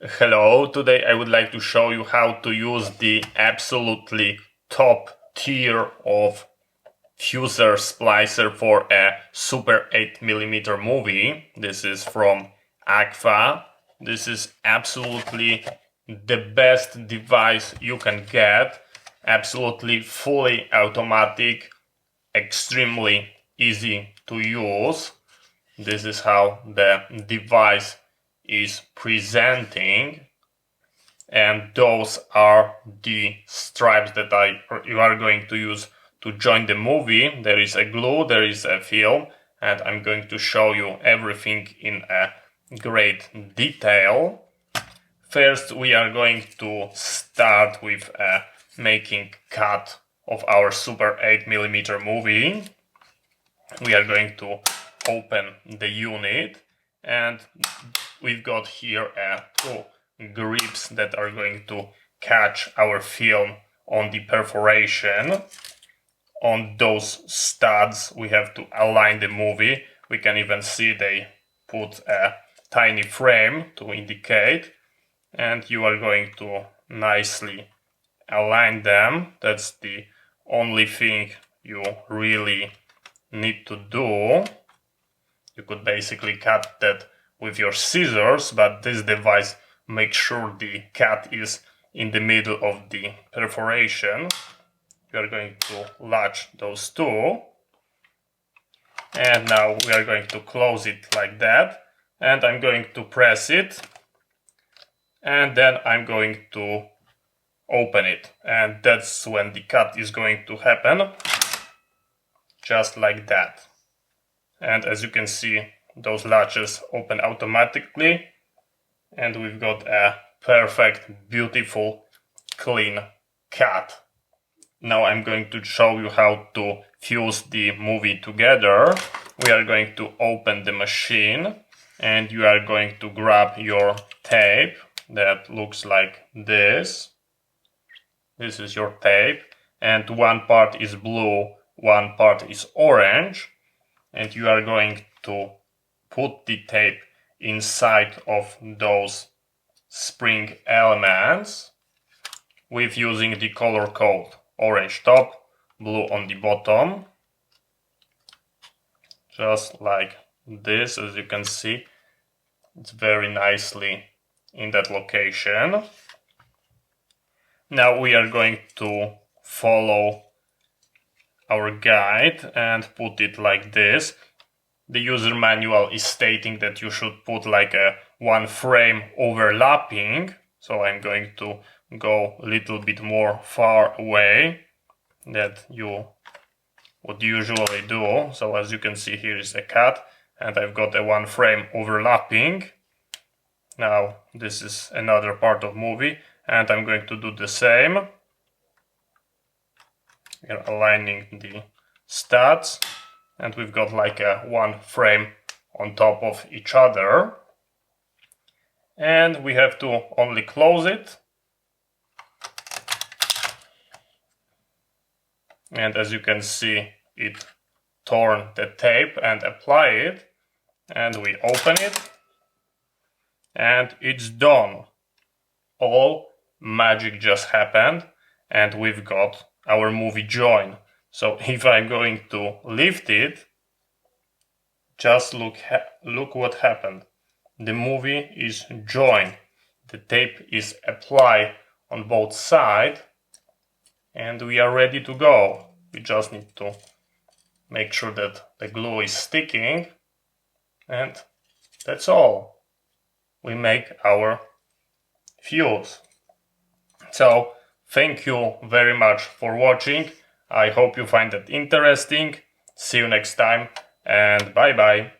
Hello, today I would like to show you how to use the absolutely top tier of fuser-splicer for a Super 8mm movie. This is from Agfa. This is absolutely the best device you can get. Absolutely fully automatic, extremely easy to use. This is how the device is presenting, and those are the stripes that you are going to use to join the movie. There is a glue, there is a film, and I'm going to show you everything in a great detail. First, we are going to start with making cut of our Super 8mm movie. We are going to open the unit, and we've got here two grips that are going to catch our film on the perforation. On those studs we have to align the movie. We can even see they put a tiny frame to indicate, and you are going to nicely align them. That's the only thing you really need to do. You could basically cut that with your scissors, but this device makes sure the cut is in the middle of the perforation. We are going to latch those two, and now we are going to close it like that, and I'm going to press it, and then I'm going to open it, and that's when the cut is going to happen, just like that. And as you can see, those latches open automatically, and we've got a perfect, beautiful, clean cut. Now I'm going to show you how to fuse the movie together. We are going to open the machine, and you are going to grab your tape that looks like this. This is your tape, and one part is blue, one part is orange. And you are going to put the tape inside of those spring elements with using the color code orange top, blue on the bottom, just like this. As you can see, it's very nicely in that location. Now we are going to follow our guide and put it like this. The user manual is stating that you should put like a one frame overlapping, so I'm going to go a little bit more far away that you would usually do. So as you can see, here is a cut, and I've got a one frame overlapping. Now this is another part of movie, and I'm going to do the same. We are aligning the studs, and we've got like a one frame on top of each other, and we have to only close it. And as you can see, it torn the tape and apply it, and we open it, and it's done. All magic just happened, and we've got our movie join. So if I'm going to lift it, just look what happened. The movie is joined. The tape is applied on both sides, and we are ready to go. We just need to make sure that the glue is sticking, and that's all. We make our fuse. So thank you very much for watching. I hope you find it interesting. See you next time, and bye bye.